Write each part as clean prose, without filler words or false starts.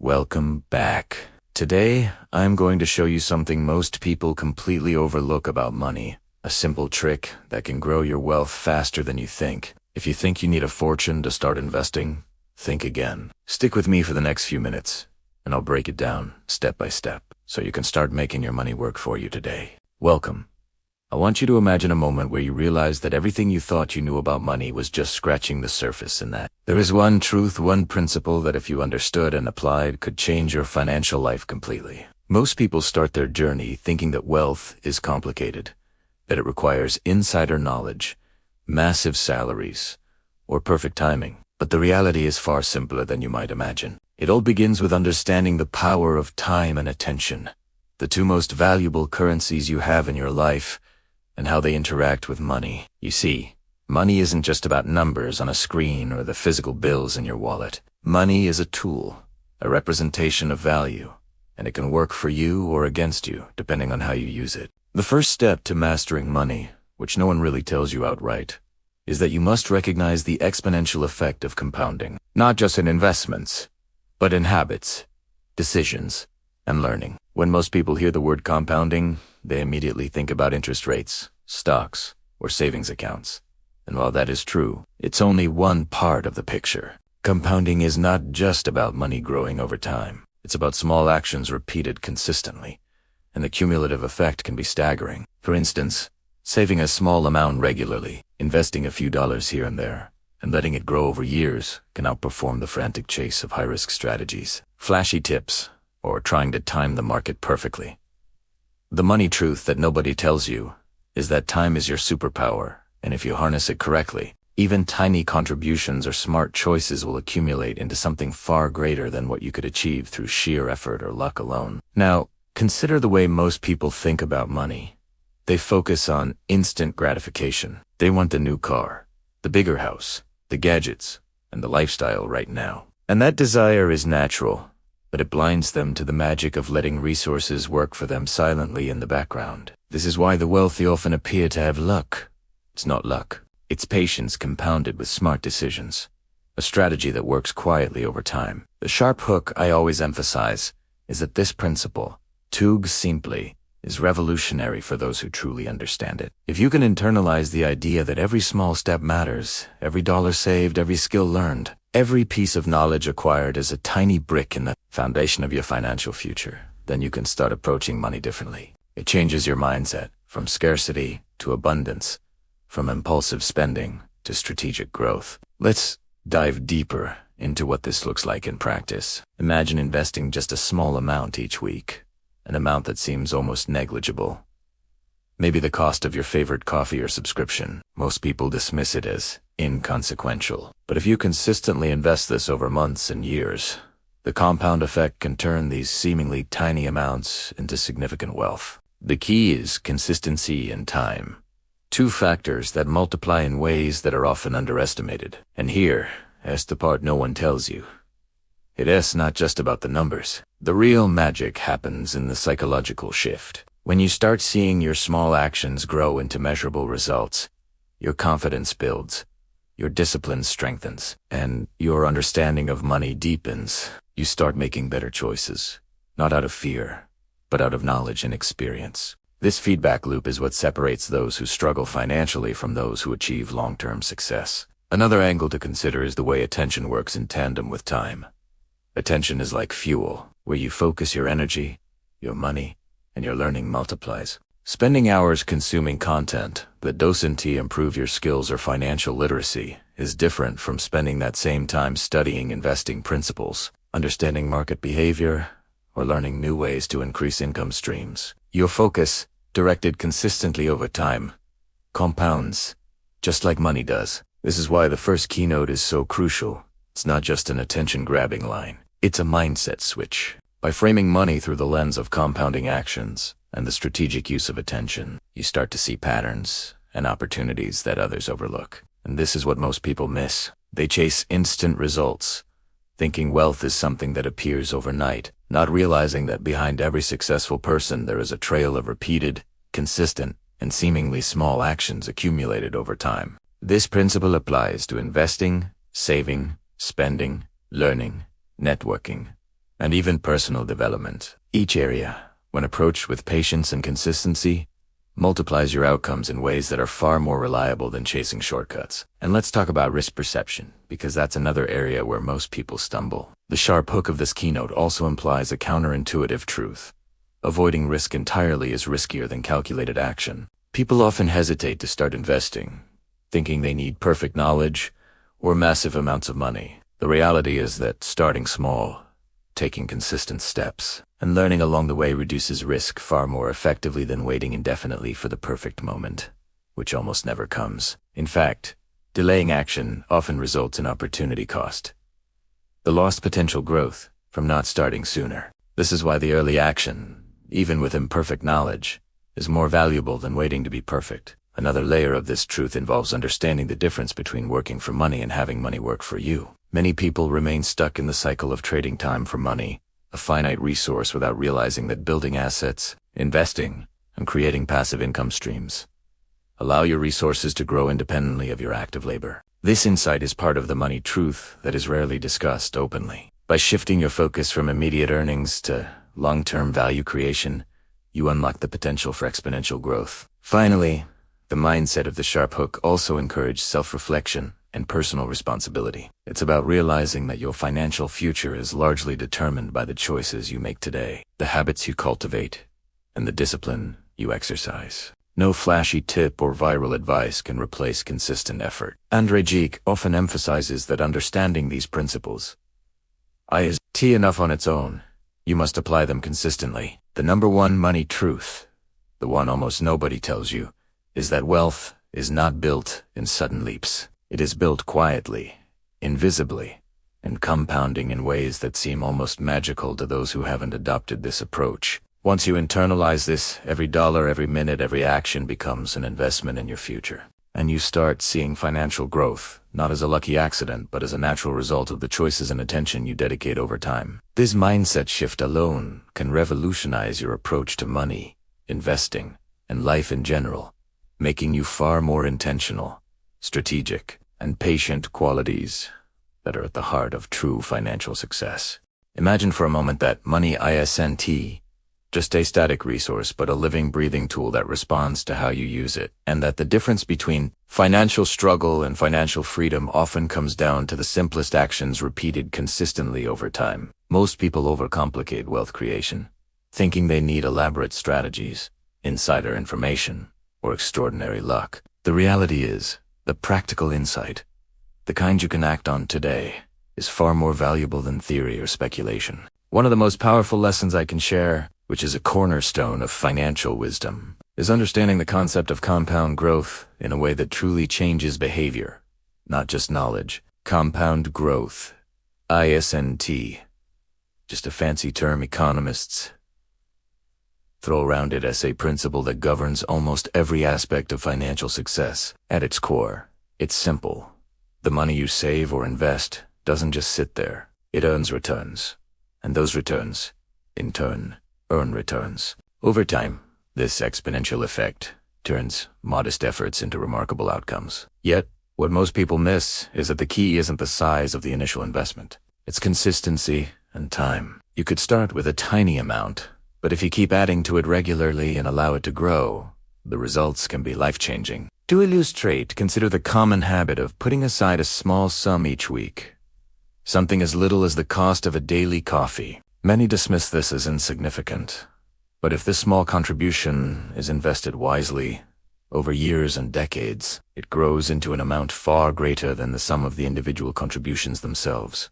Welcome back. Today, I'm going to show you something most people completely overlook about money. A simple trick that can grow your wealth faster than you think. If you think you need a fortune to start investing, think again. Stick with me for the next few minutes, and I'll break it down step by step so you can start making your money work for you today. Welcome. I want you to imagine a moment where you realize that everything you thought you knew about money was just scratching the surface, and that there is one truth, one principle that if you understood and applied could change your financial life completely. Most people start their journey thinking that wealth is complicated, that it requires insider knowledge, massive salaries, or perfect timing. But the reality is far simpler than you might imagine. It all begins with understanding the power of time and attention, the two most valuable currencies you have in your life, and how they interact with money. You see, money isn't just about numbers on a screen or the physical bills in your wallet. Money is a tool, a representation of value, and it can work for you or against you, depending on how you use it. The first step to mastering money, which no one really tells you outright, is that you must recognize the exponential effect of compounding, not just in investments, but in habits, decisions, and learning. When most people hear the word compounding, they immediately think about interest rates, stocks, or savings accounts. And while that is true, it's only one part of the picture. Compounding is not just about money growing over time. It's about small actions repeated consistently, and the cumulative effect can be staggering. For instance, saving a small amount regularly, investing a few dollars here and there, and letting it grow over years can outperform the frantic chase of high-risk strategies, flashy tips, or trying to time the market perfectly. The money truth that nobody tells you is that time is your superpower, and if you harness it correctly, even tiny contributions or smart choices will accumulate into something far greater than what you could achieve through sheer effort or luck alone. Now, consider the way most people think about money. They focus on instant gratification. They want the new car, the bigger house, the gadgets, and the lifestyle right now. And that desire is natural, but it blinds them to the magic of letting resources work for them silently in the background. This is why the wealthy often appear to have luck. It's not luck. It's patience compounded with smart decisions, a strategy that works quietly over time. The sharp hook I always emphasize is that this principle, tug simply, is revolutionary for those who truly understand it. If you can internalize the idea that every small step matters, every dollar saved, every skill learned, every piece of knowledge acquired is a tiny brick in the foundation of your financial future, then you can start approaching money differently. It changes your mindset from scarcity to abundance, from impulsive spending to strategic growth. Let's dive deeper into what this looks like in practice. Imagine investing just a small amount each week, an amount that seems almost negligible. Maybe the cost of your favorite coffee or subscription. Most people dismiss it as inconsequential. But if you consistently invest this over months and years, the compound effect can turn these seemingly tiny amounts into significant wealth. The key is consistency and time, two factors that multiply in ways that are often underestimated. And here is the part no one tells you. It is not just about the numbers. The real magic happens in the psychological shift. When you start seeing your small actions grow into measurable results, your confidence builds, your discipline strengthens, and your understanding of money deepens. You start making better choices, not out of fear, but out of knowledge and experience. This feedback loop is what separates those who struggle financially from those who achieve long-term success. Another angle to consider is the way attention works in tandem with time. Attention is like fuel, where you focus your energy, your money, and your learning multiplies. Spending hours consuming content that doesn't improve your skills or financial literacy is different from spending that same time studying investing principles, understanding market behavior, or learning new ways to increase income streams. Your focus, directed consistently over time, compounds, just like money does. This is why the first keynote is so crucial. It's not just an attention-grabbing line. It's a mindset switch. By framing money through the lens of compounding actions and the strategic use of attention, you start to see patterns and opportunities that others overlook. And this is what most people miss. They chase instant results, thinking wealth is something that appears overnight, not realizing that behind every successful person there is a trail of repeated, consistent, and seemingly small actions accumulated over time. This principle applies to investing, saving, spending, learning, networking, and even personal development. Each area, when approached with patience and consistency, multiplies your outcomes in ways that are far more reliable than chasing shortcuts. And let's talk about risk perception, because that's another area where most people stumble. The sharp hook of this keynote also implies a counterintuitive truth. Avoiding risk entirely is riskier than calculated action. People often hesitate to start investing, thinking they need perfect knowledge or massive amounts of money. The reality is that starting small, taking consistent steps, and learning along the way reduces risk far more effectively than waiting indefinitely for the perfect moment, which almost never comes. In fact, delaying action often results in opportunity cost. The lost potential growth from not starting sooner. This is why the early action, even with imperfect knowledge, is more valuable than waiting to be perfect. Another layer of this truth involves understanding the difference between working for money and having money work for you. Many people remain stuck in the cycle of trading time for money, a finite resource, without realizing that building assets, investing, and creating passive income streams allow your resources to grow independently of your active labor. This insight is part of the money truth that is rarely discussed openly. By shifting your focus from immediate earnings to long-term value creation, you unlock the potential for exponential growth. Finally, the mindset of the sharp hook also encourages self-reflection and personal responsibility. It's about realizing that your financial future is largely determined by the choices you make today, the habits you cultivate, and the discipline you exercise. No flashy tip or viral advice can replace consistent effort. Andrei Geek often emphasizes that understanding these principles isn't enough on its own. You must apply them consistently. The number one money truth, the one almost nobody tells you, is that wealth is not built in sudden leaps. It is built quietly, invisibly, and compounding in ways that seem almost magical to those who haven't adopted this approach. Once you internalize this, every dollar, every minute, every action becomes an investment in your future. And you start seeing financial growth, not as a lucky accident, but as a natural result of the choices and attention you dedicate over time. This mindset shift alone can revolutionize your approach to money, investing, and life in general, making you far more intentional, strategic, and patient, qualities that are at the heart of true financial success. Imagine for a moment that money isn't just a static resource, but a living, breathing tool that responds to how you use it, and that the difference between financial struggle and financial freedom often comes down to the simplest actions repeated consistently over time. Most people overcomplicate wealth creation, thinking they need elaborate strategies, insider information, or extraordinary luck. The reality is, the practical insight, the kind you can act on today, is far more valuable than theory or speculation. One of the most powerful lessons I can share, which is a cornerstone of financial wisdom, is understanding the concept of compound growth in a way that truly changes behavior, not just knowledge. Compound growth, isn't just a fancy term economists throw around it as a principle that governs almost every aspect of financial success. At its core, it's simple. The money you save or invest doesn't just sit there. It earns returns. And those returns, in turn, earn returns. Over time, this exponential effect turns modest efforts into remarkable outcomes. Yet, what most people miss is that the key isn't the size of the initial investment. It's consistency and time. You could start with a tiny amount, but if you keep adding to it regularly and allow it to grow, the results can be life-changing. To illustrate, consider the common habit of putting aside a small sum each week. Something as little as the cost of a daily coffee. Many dismiss this as insignificant, but if this small contribution is invested wisely, over years and decades, it grows into an amount far greater than the sum of the individual contributions themselves.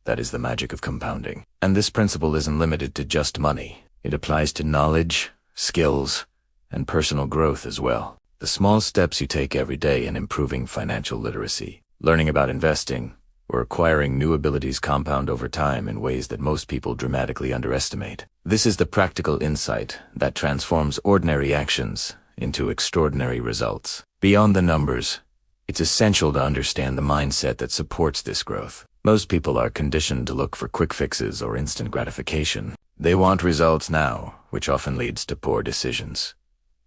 That is the magic of compounding. And this principle isn't limited to just money. It applies to knowledge, skills, and personal growth as well. The small steps you take every day in improving financial literacy, learning about investing, or acquiring new abilities compound over time in ways that most people dramatically underestimate. This is the practical insight that transforms ordinary actions into extraordinary results. Beyond the numbers, it's essential to understand the mindset that supports this growth. Most people are conditioned to look for quick fixes or instant gratification. They want results now, which often leads to poor decisions,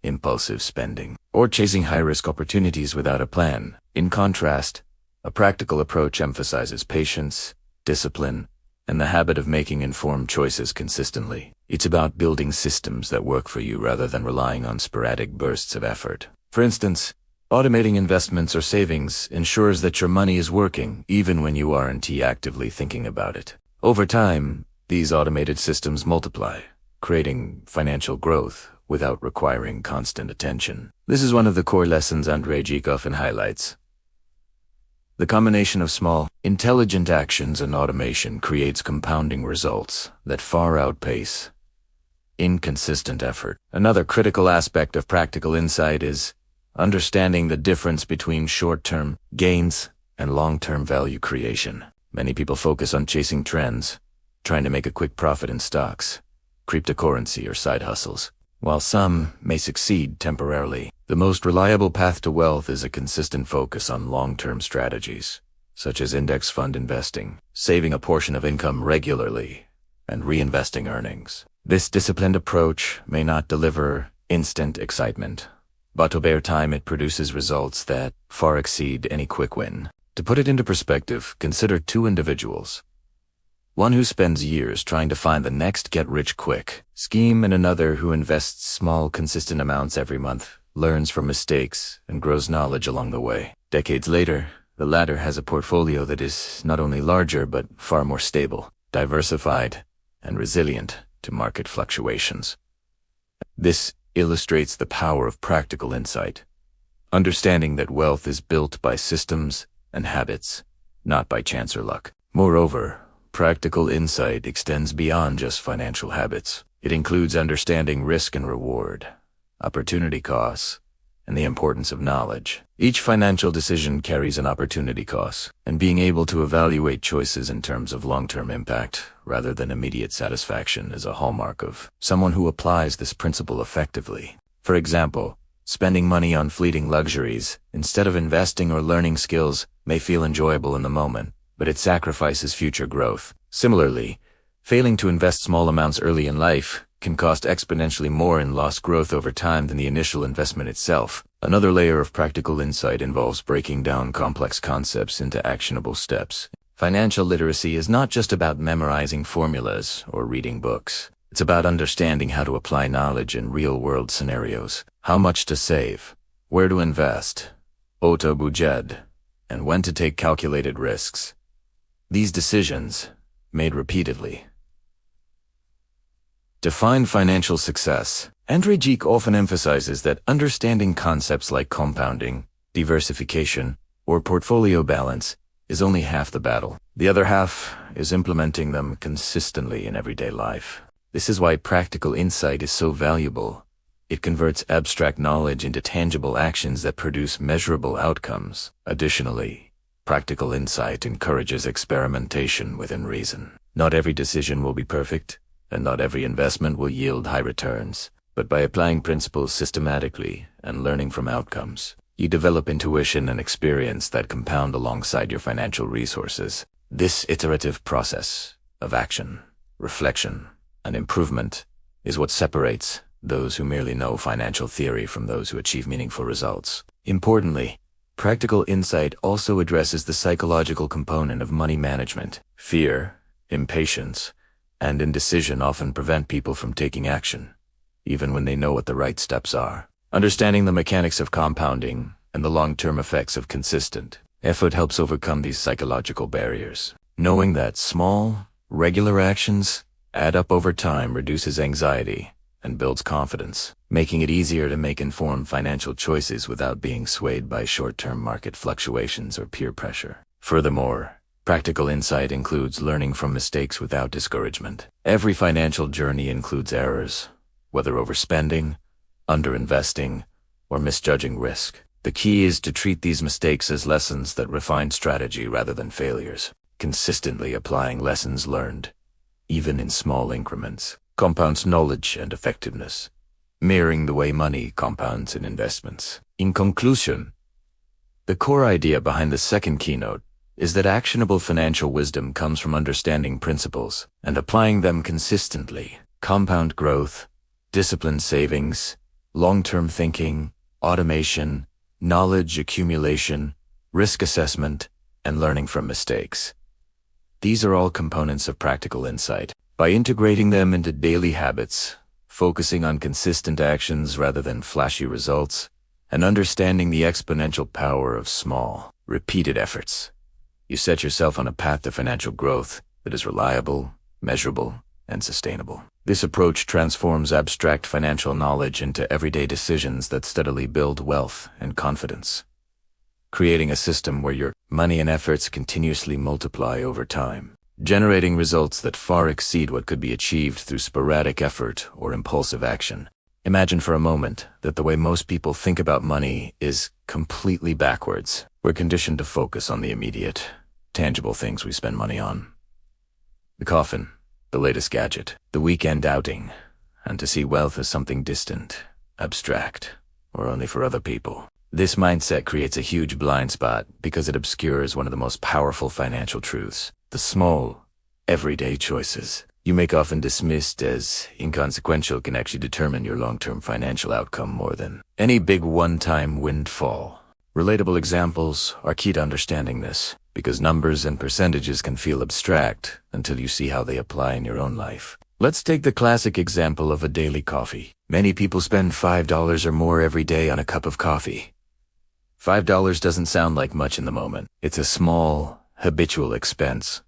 impulsive spending, or chasing high-risk opportunities without a plan. In contrast, a practical approach emphasizes patience, discipline, and the habit of making informed choices consistently. It's about building systems that work for you rather than relying on sporadic bursts of effort. For instance, automating investments or savings ensures that your money is working even when you aren't actively thinking about it. Over time, these automated systems multiply, creating financial growth without requiring constant attention. This is one of the core lessons Andrei Geek often highlights. The combination of small, intelligent actions and automation creates compounding results that far outpace inconsistent effort. Another critical aspect of practical insight is understanding the difference between short-term gains and long-term value creation. Many people focus on chasing trends, trying to make a quick profit in stocks, cryptocurrency, or side hustles. While some may succeed temporarily, the most reliable path to wealth is a consistent focus on long-term strategies, such as index fund investing, saving a portion of income regularly, and reinvesting earnings. This disciplined approach may not deliver instant excitement, but over time it produces results that far exceed any quick win. To put it into perspective, consider two individuals. One who spends years trying to find the next get-rich-quick scheme, and another who invests small, consistent amounts every month, learns from mistakes, and grows knowledge along the way. Decades later, the latter has a portfolio that is not only larger but far more stable, diversified, and resilient to market fluctuations. This illustrates the power of practical insight, understanding that wealth is built by systems and habits, not by chance or luck. Moreover, practical insight extends beyond just financial habits. It includes understanding risk and reward, opportunity costs, and the importance of knowledge. Each financial decision carries an opportunity cost, and being able to evaluate choices in terms of long-term impact rather than immediate satisfaction is a hallmark of someone who applies this principle effectively. For example, spending money on fleeting luxuries instead of investing or learning skills may feel enjoyable in the moment, but it sacrifices future growth. Similarly, failing to invest small amounts early in life can cost exponentially more in lost growth over time than the initial investment itself. Another layer of practical insight involves breaking down complex concepts into actionable steps. Financial literacy is not just about memorizing formulas or reading books. It's about understanding how to apply knowledge in real-world scenarios, how much to save, where to invest, auto budget, and when to take calculated risks. These decisions, made repeatedly, define financial success. Andrei Geek often emphasizes that understanding concepts like compounding, diversification, or portfolio balance is only half the battle. The other half is implementing them consistently in everyday life. This is why practical insight is so valuable. It converts abstract knowledge into tangible actions that produce measurable outcomes. Additionally, practical insight encourages experimentation within reason. Not every decision will be perfect, and not every investment will yield high returns. But by applying principles systematically and learning from outcomes, you develop intuition and experience that compound alongside your financial resources. This iterative process of action, reflection, and improvement is what separates those who merely know financial theory from those who achieve meaningful results. Importantly, practical insight also addresses the psychological component of money management. Fear, impatience, and indecision often prevent people from taking action, even when they know what the right steps are. Understanding the mechanics of compounding and the long-term effects of consistent effort helps overcome these psychological barriers. Knowing that small, regular actions add up over time reduces anxiety and builds confidence, making it easier to make informed financial choices without being swayed by short-term market fluctuations or peer pressure. Furthermore, practical insight includes learning from mistakes without discouragement. Every financial journey includes errors, whether overspending, underinvesting, or misjudging risk. The key is to treat these mistakes as lessons that refine strategy rather than failures. Consistently applying lessons learned, even in small increments, compounds knowledge and effectiveness, mirroring the way money compounds in investments. In conclusion, the core idea behind the second keynote is that actionable financial wisdom comes from understanding principles and applying them consistently. Compound growth, disciplined savings, long-term thinking, automation, knowledge accumulation, risk assessment, and learning from mistakes. These are all components of practical insight. By integrating them into daily habits, focusing on consistent actions rather than flashy results, and understanding the exponential power of small, repeated efforts, you set yourself on a path to financial growth that is reliable, measurable, and sustainable. This approach transforms abstract financial knowledge into everyday decisions that steadily build wealth and confidence, creating a system where your money and efforts continuously multiply over time, generating results that far exceed what could be achieved through sporadic effort or impulsive action. Imagine for a moment that the way most people think about money is completely backwards. We're conditioned to focus on the immediate, tangible things we spend money on. The coffin, the latest gadget, the weekend outing, and to see wealth as something distant, abstract, or only for other people. This mindset creates a huge blind spot because it obscures one of the most powerful financial truths. The small, everyday choices you make, often dismissed as inconsequential, can actually determine your long-term financial outcome more than any big one-time windfall. Relatable examples are key to understanding this, because numbers and percentages can feel abstract until you see how they apply in your own life. Let's take the classic example of a daily coffee. Many people spend $5 or more every day on a cup of coffee. $5 doesn't sound like much in the moment. It's a small, habitual expense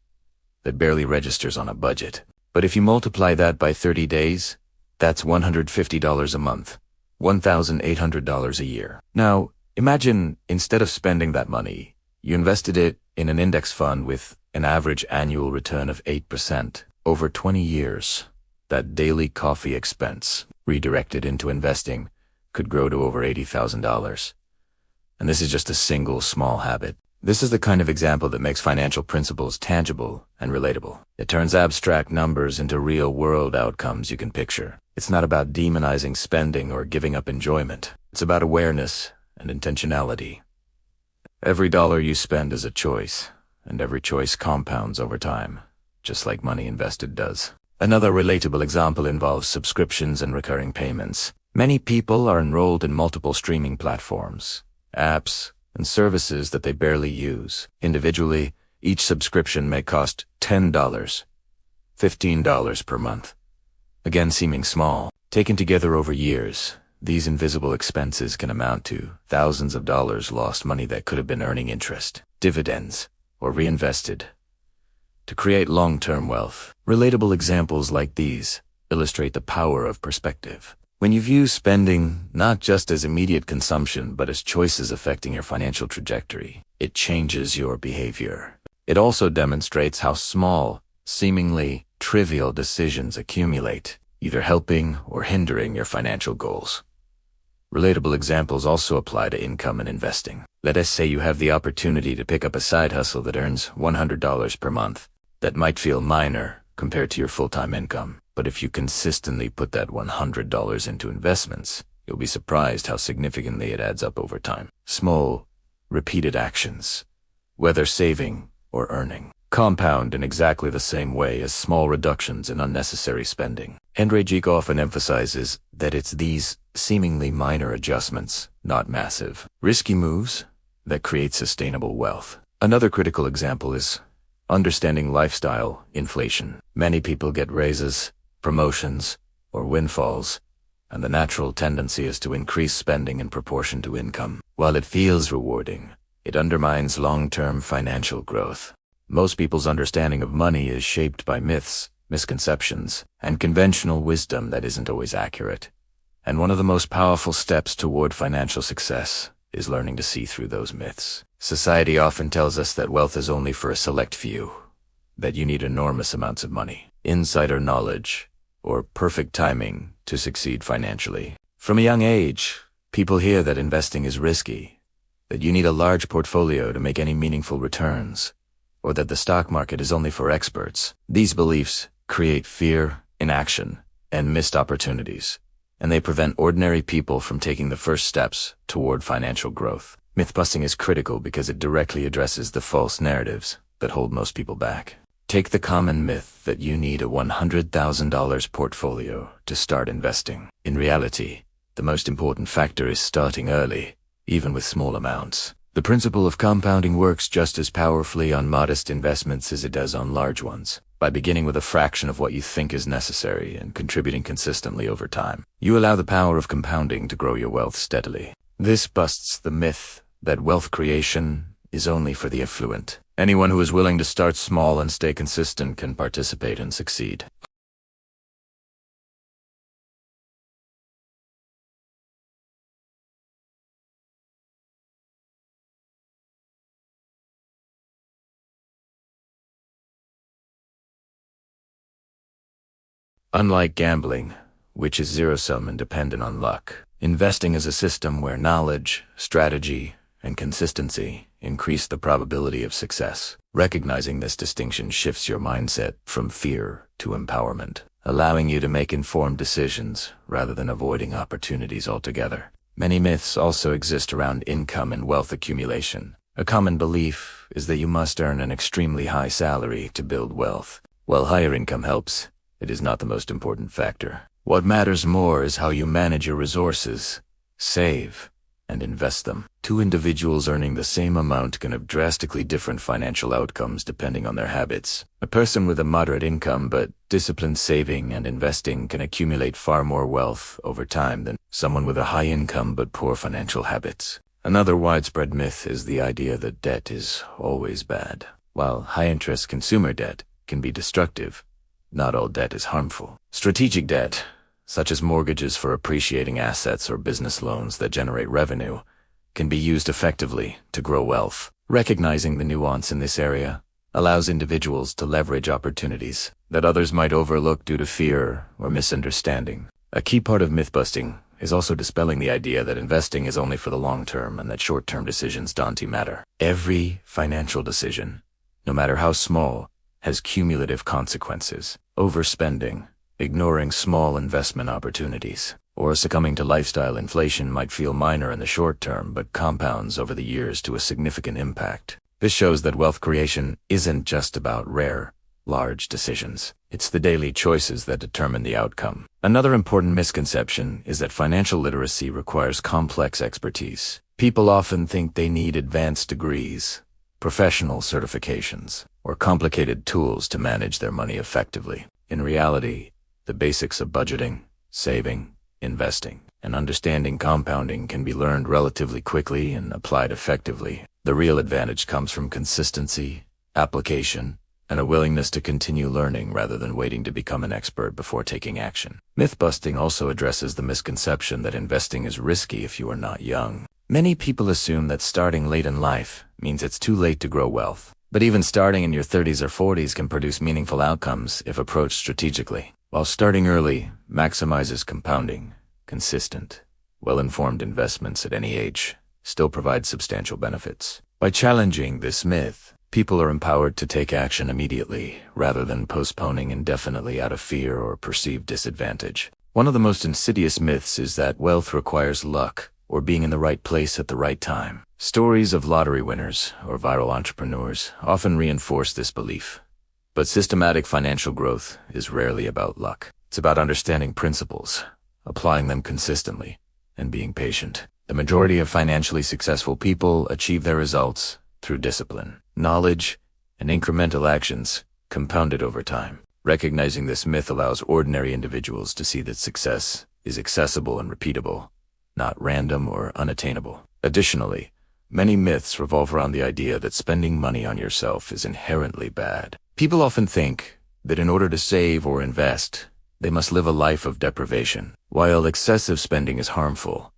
that barely registers on a budget. But if you multiply that by 30 days, that's $150 a month, $1,800 a year. Now, imagine instead of spending that money, you invested it in an index fund with an average annual return of 8% over 20 years. That daily coffee expense, redirected into investing, could grow to over $80,000. And this is just a single small habit. This is the kind of example that makes financial principles tangible and relatable. It turns abstract numbers into real-world outcomes you can picture. It's not about demonizing spending or giving up enjoyment. It's about awareness and intentionality. Every dollar you spend is a choice, and every choice compounds over time, just like money invested does. Another relatable example involves subscriptions and recurring payments. Many people are enrolled in multiple streaming platforms, apps, and services that they barely use. Individually, each subscription may cost $10, $15 per month. Again, seeming small. Taken together over years, these invisible expenses can amount to thousands of dollars lost, money that could have been earning interest, dividends, or reinvested to create long-term wealth. Relatable examples like these illustrate the power of perspective. When you view spending not just as immediate consumption, but as choices affecting your financial trajectory, it changes your behavior. It also demonstrates how small, seemingly trivial decisions accumulate, either helping or hindering your financial goals. Relatable examples also apply to income and investing. Let us say you have the opportunity to pick up a side hustle that earns $100 per month. That might feel minor compared to your full-time income. But if you consistently put that $100 into investments, you'll be surprised how significantly it adds up over time. Small, repeated actions, whether saving or earning, compound in exactly the same way as small reductions in unnecessary spending. Andre Geek often emphasizes that it's these seemingly minor adjustments, not massive, risky moves, that create sustainable wealth. Another critical example is understanding lifestyle inflation. Many people get raises, promotions, or windfalls, and the natural tendency is to increase spending in proportion to income. While it feels rewarding, it undermines long-term financial growth. Most people's understanding of money is shaped by myths, misconceptions, and conventional wisdom that isn't always accurate. And one of the most powerful steps toward financial success is learning to see through those myths. Society often tells us that wealth is only for a select few, that you need enormous amounts of money, insider knowledge, or perfect timing to succeed financially. From a young age, people hear that investing is risky, that you need a large portfolio to make any meaningful returns, or that the stock market is only for experts. These beliefs create fear, inaction, and missed opportunities, and they prevent ordinary people from taking the first steps toward financial growth. Myth-busting is critical because it directly addresses the false narratives that hold most people back. Take the common myth that you need a $100,000 portfolio to start investing. In reality, the most important factor is starting early, even with small amounts. The principle of compounding works just as powerfully on modest investments as it does on large ones. By beginning with a fraction of what you think is necessary and contributing consistently over time, you allow the power of compounding to grow your wealth steadily. This busts the myth that wealth creation is only for the affluent. Anyone who is willing to start small and stay consistent can participate and succeed. Unlike gambling, which is zero-sum and dependent on luck, investing is a system where knowledge, strategy, and consistency increase the probability of success. Recognizing this distinction shifts your mindset from fear to empowerment, allowing you to make informed decisions rather than avoiding opportunities altogether. Many myths also exist around income and wealth accumulation. A common belief is that you must earn an extremely high salary to build wealth. While higher income helps, it is not the most important factor. What matters more is how you manage your resources, save, and invest them. Two individuals earning the same amount can have drastically different financial outcomes depending on their habits. A person with a moderate income but disciplined saving and investing can accumulate far more wealth over time than someone with a high income but poor financial habits. Another widespread myth is the idea that debt is always bad. While high-interest consumer debt can be destructive, not all debt is harmful. Strategic debt, such as mortgages for appreciating assets or business loans that generate revenue, can be used effectively to grow wealth. Recognizing the nuance in this area allows individuals to leverage opportunities that others might overlook due to fear or misunderstanding. A key part of myth-busting is also dispelling the idea that investing is only for the long term and that short-term decisions don't matter. Every financial decision, no matter how small, has cumulative consequences. Overspending, ignoring small investment opportunities, or succumbing to lifestyle inflation might feel minor in the short term but compounds over the years to a significant impact. This shows that wealth creation isn't just about rare, large decisions. It's the daily choices that determine the outcome. Another important misconception is that financial literacy requires complex expertise. People often think they need advanced degrees, professional certifications, or complicated tools to manage their money effectively. In reality, the basics of budgeting, saving, investing, and understanding compounding can be learned relatively quickly and applied effectively. The real advantage comes from consistency, application, and a willingness to continue learning rather than waiting to become an expert before taking action. Myth-busting also addresses the misconception that investing is risky if you are not young. Many people assume that starting late in life means it's too late to grow wealth. But even starting in your 30s or 40s can produce meaningful outcomes if approached strategically. While starting early maximizes compounding, consistent, well-informed investments at any age still provide substantial benefits. By challenging this myth, people are empowered to take action immediately rather than postponing indefinitely out of fear or perceived disadvantage. One of the most insidious myths is that wealth requires luck or being in the right place at the right time. Stories of lottery winners or viral entrepreneurs often reinforce this belief. But systematic financial growth is rarely about luck. It's about understanding principles, applying them consistently, and being patient. The majority of financially successful people achieve their results through discipline, knowledge, and incremental actions compounded over time. Recognizing this myth allows ordinary individuals to see that success is accessible and repeatable, not random or unattainable. Additionally, many myths revolve around the idea that spending money on yourself is inherently bad. People often think that in order to save or invest, they must live a life of deprivation. While excessive spending is harmful,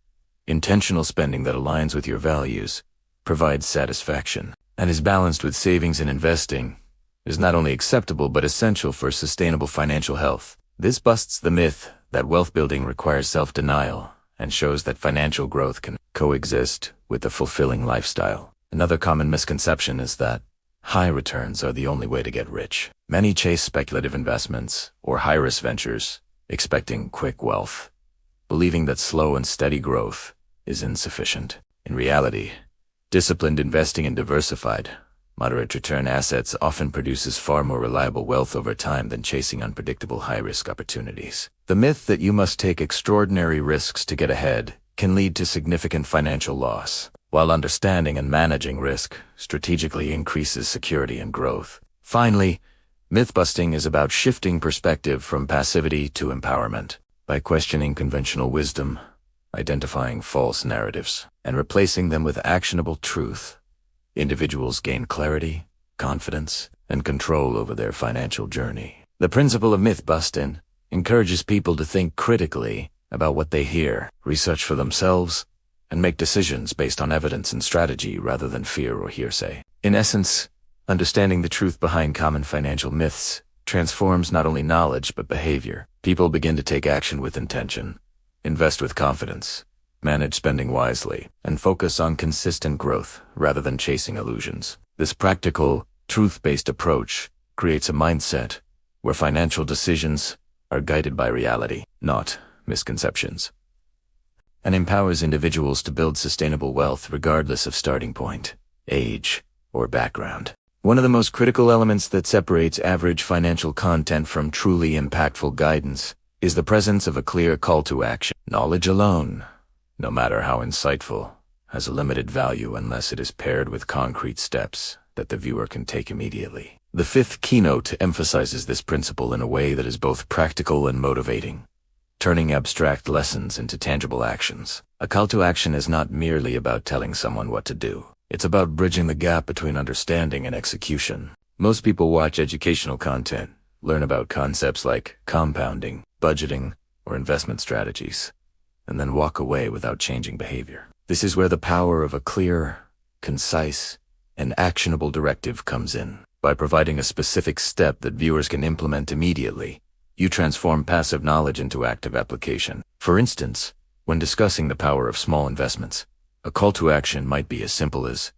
intentional spending that aligns with your values provides satisfaction and is balanced with savings and investing is not only acceptable but essential for sustainable financial health. This busts the myth that wealth building requires self-denial and shows that financial growth can coexist with a fulfilling lifestyle. Another common misconception is that high returns are the only way to get rich. Many chase speculative investments or high-risk ventures, expecting quick wealth, believing that slow and steady growth is insufficient. In reality, disciplined investing in diversified, moderate return assets often produces far more reliable wealth over time than chasing unpredictable high-risk opportunities. The myth that you must take extraordinary risks to get ahead can lead to significant financial loss. while understanding and managing risk strategically increases security and growth. Finally, myth-busting is about shifting perspective from passivity to empowerment. By questioning conventional wisdom, identifying false narratives, and replacing them with actionable truth, individuals gain clarity, confidence, and control over their financial journey. The principle of myth-busting encourages people to think critically about what they hear, research for themselves, and make decisions based on evidence and strategy rather than fear or hearsay. In essence, understanding the truth behind common financial myths transforms not only knowledge but behavior. People begin to take action with intention, invest with confidence, manage spending wisely, and focus on consistent growth rather than chasing illusions. This practical, truth-based approach creates a mindset where financial decisions are guided by reality, not misconceptions, and empowers individuals to build sustainable wealth regardless of starting point, age, or background. One of the most critical elements that separates average financial content from truly impactful guidance is the presence of a clear call to action. Knowledge alone, no matter how insightful, has a limited value unless it is paired with concrete steps that the viewer can take immediately. The fifth keynote emphasizes this principle in a way that is both practical and motivating, turning abstract lessons into tangible actions. A call to action is not merely about telling someone what to do. It's about bridging the gap between understanding and execution. Most people watch educational content, learn about concepts like compounding, budgeting, or investment strategies, and then walk away without changing behavior. This is where the power of a clear, concise, and actionable directive comes in. By providing a specific step that viewers can implement immediately, you transform passive knowledge into active application. For instance, when discussing the power of small investments, a call to action might be as simple as,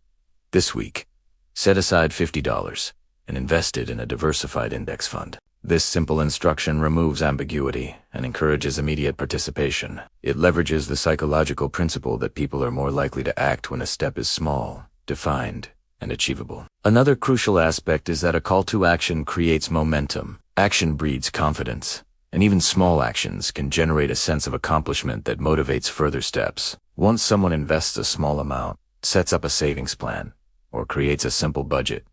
this week, set aside $50 and invest it in a diversified index fund. This simple instruction removes ambiguity and encourages immediate participation. It leverages the psychological principle that people are more likely to act when a step is small, defined, and achievable. Another crucial aspect is that a call to action creates momentum. Action breeds confidence, and even small actions can generate a sense of accomplishment that motivates further steps. Once someone invests a small amount, sets up a savings plan, or creates a simple budget,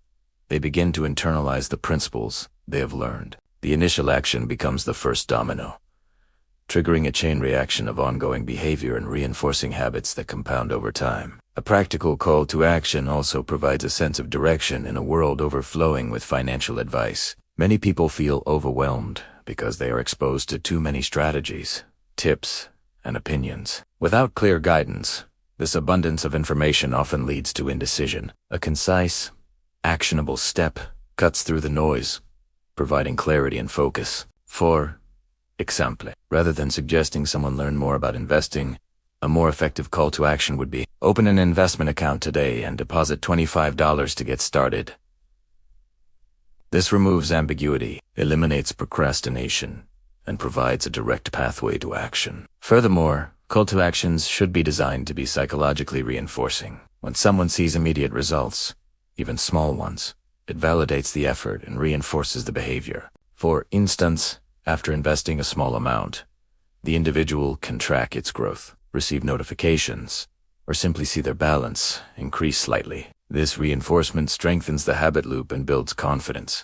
they begin to internalize the principles they have learned. The initial action becomes the first domino, triggering a chain reaction of ongoing behavior and reinforcing habits that compound over time. A practical call to action also provides a sense of direction in a world overflowing with financial advice. Many people feel overwhelmed because they are exposed to too many strategies, tips, and opinions. Without clear guidance, this abundance of information often leads to indecision. A concise, actionable step cuts through the noise, providing clarity and focus. For example, rather than suggesting someone learn more about investing, a more effective call to action would be, open an investment account today and deposit $25 to get started. This removes ambiguity, eliminates procrastination, and provides a direct pathway to action. Furthermore, call to actions should be designed to be psychologically reinforcing. When someone sees immediate results, even small ones, it validates the effort and reinforces the behavior. For instance, after investing a small amount, the individual can track its growth, receive notifications, or simply see their balance increase slightly. This reinforcement strengthens the habit loop and builds confidence,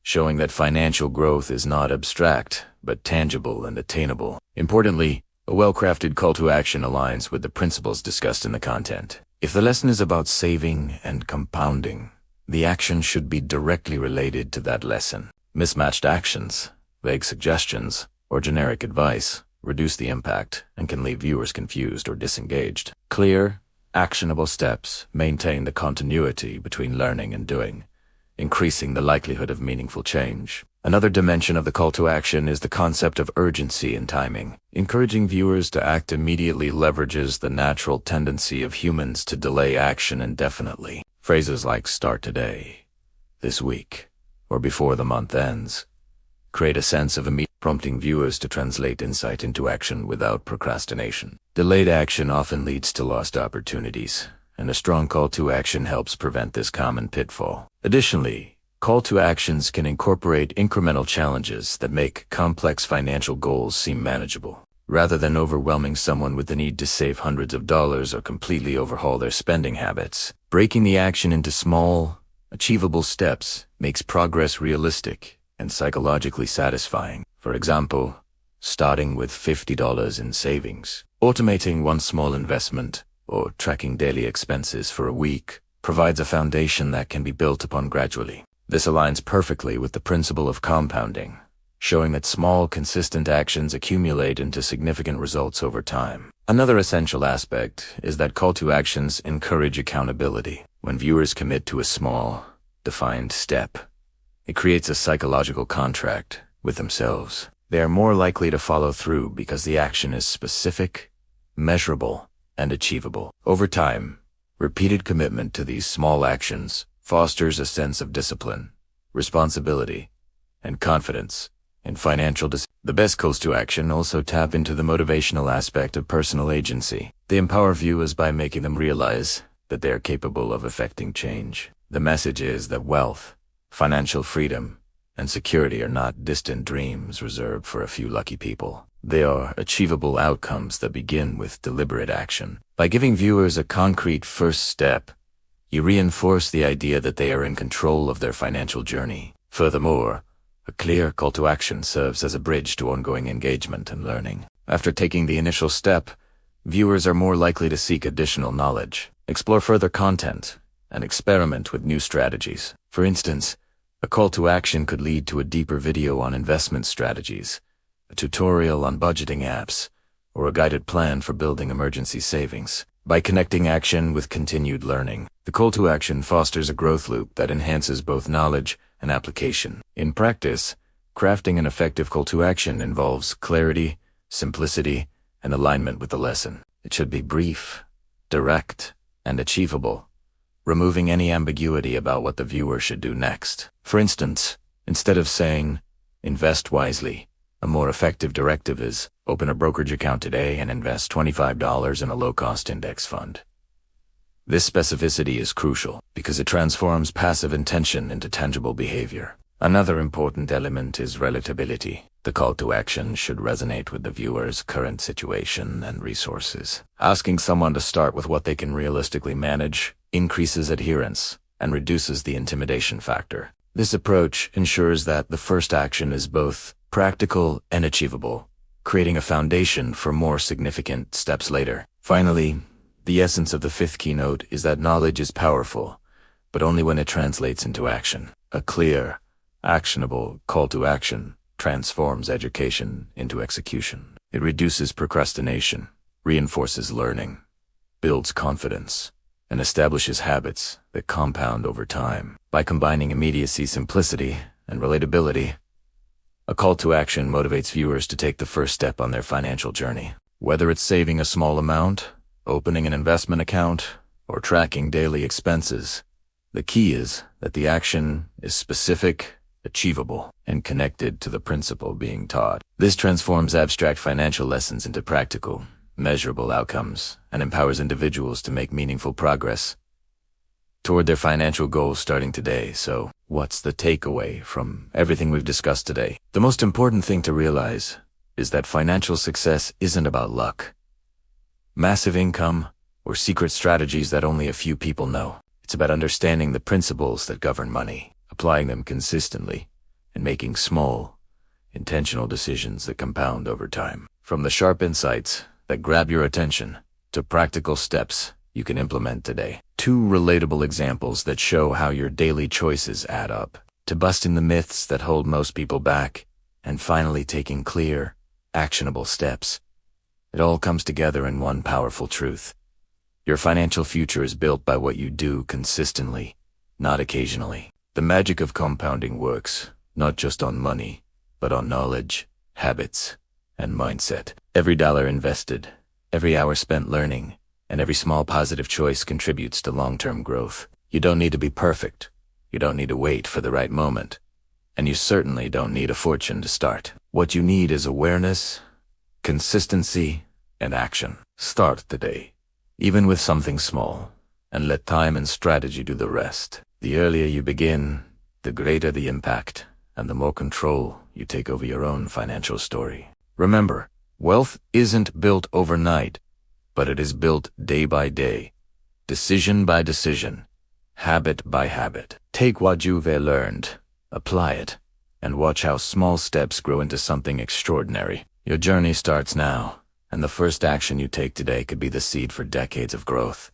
showing that financial growth is not abstract, but tangible and attainable. Importantly, a well-crafted call to action aligns with the principles discussed in the content. If the lesson is about saving and compounding, the action should be directly related to that lesson. Mismatched actions, vague suggestions, or generic advice reduce the impact and can leave viewers confused or disengaged. Clear, actionable steps maintain the continuity between learning and doing, increasing the likelihood of meaningful change. Another dimension of the call to action is the concept of urgency and timing. Encouraging viewers to act immediately leverages the natural tendency of humans to delay action indefinitely. Phrases like start today, this week, or before the month ends create a sense of immediate, prompting viewers to translate insight into action without procrastination. Delayed action often leads to lost opportunities, and a strong call to action helps prevent this common pitfall. Additionally, call to actions can incorporate incremental challenges that make complex financial goals seem manageable. rather than overwhelming someone with the need to save hundreds of dollars or completely overhaul their spending habits. Breaking the action into small, achievable steps makes progress realistic and psychologically satisfying. For example, starting with $50 in savings, automating one small investment, or tracking daily expenses for a week provides a foundation that can be built upon gradually. This aligns perfectly with the principle of compounding, showing that small, consistent actions accumulate into significant results over time. Another essential aspect is that call to actions encourage accountability. When viewers commit to a small, defined step, it creates a psychological contract with themselves. They are more likely to follow through because the action is specific, measurable, and achievable. Over time, repeated commitment to these small actions fosters a sense of discipline, responsibility, and confidence in financial decisions. The best calls to action also tap into the motivational aspect of personal agency. They empower viewers by making them realize that they are capable of effecting change. The message is that wealth, financial freedom, and security are not distant dreams reserved for a few lucky people. They are achievable outcomes that begin with deliberate action. By giving viewers a concrete first step, you reinforce the idea that they are in control of their financial journey. Furthermore, a clear call to action serves as a bridge to ongoing engagement and learning. After taking the initial step, viewers are more likely to seek additional knowledge, explore further content, and experiment with new strategies. For instance, a call to action could lead to a deeper video on investment strategies, a tutorial on budgeting apps, or a guided plan for building emergency savings. By connecting action with continued learning, the call to action fosters a growth loop that enhances both knowledge and application. In practice, crafting an effective call to action involves clarity, simplicity, and alignment with the lesson. It should be brief, direct, and achievable, removing any ambiguity about what the viewer should do next. For instance, instead of saying, "Invest wisely," a more effective directive is, "Open a brokerage account today and invest $25 in a low-cost index fund." This specificity is crucial because it transforms passive intention into tangible behavior. Another important element is relatability. The call to action should resonate with the viewer's current situation and resources. Asking someone to start with what they can realistically manage increases adherence and reduces the intimidation factor. This approach ensures that the first action is both practical and achievable, creating a foundation for more significant steps later. Finally, the essence of the fifth keynote is that knowledge is powerful, but only when it translates into action. A clear, actionable call to action transforms education into execution. It reduces procrastination, reinforces learning, builds confidence, and establishes habits that compound over time. By combining immediacy, simplicity, and relatability, a call to action motivates viewers to take the first step on their financial journey. Whether it's saving a small amount, opening an investment account, or tracking daily expenses, the key is that the action is specific, achievable, and connected to the principle being taught. This transforms abstract financial lessons into practical, measurable outcomes and empowers individuals to make meaningful progress toward their financial goals starting today. So, what's the takeaway from everything we've discussed today? The most important thing to realize is that financial success isn't about luck, massive income, or secret strategies that only a few people know. It's about understanding the principles that govern money, applying them consistently, and making small, intentional decisions that compound over time. From the sharp insights that grab your attention to practical steps you can implement today. 2 relatable examples that show how your daily choices add up, to busting the myths that hold most people back, and finally taking clear, actionable steps. It all comes together in one powerful truth. Your financial future is built by what you do consistently, not occasionally. The magic of compounding works, not just on money, but on knowledge, habits, and mindset. Every dollar invested, every hour spent learning, and every small positive choice contributes to long-term growth. You don't need to be perfect. You don't need to wait for the right moment. And you certainly don't need a fortune to start. What you need is awareness, consistency, and action. Start today, even with something small, and let time and strategy do the rest. The earlier you begin, the greater the impact, and the more control you take over your own financial story. Remember, Wealth isn't built overnight, but it is built day by day, decision by decision, habit by habit. Take what you've learned, apply it, and watch how small steps grow into something extraordinary. Your journey starts now, and the first action you take today could be the seed for decades of growth.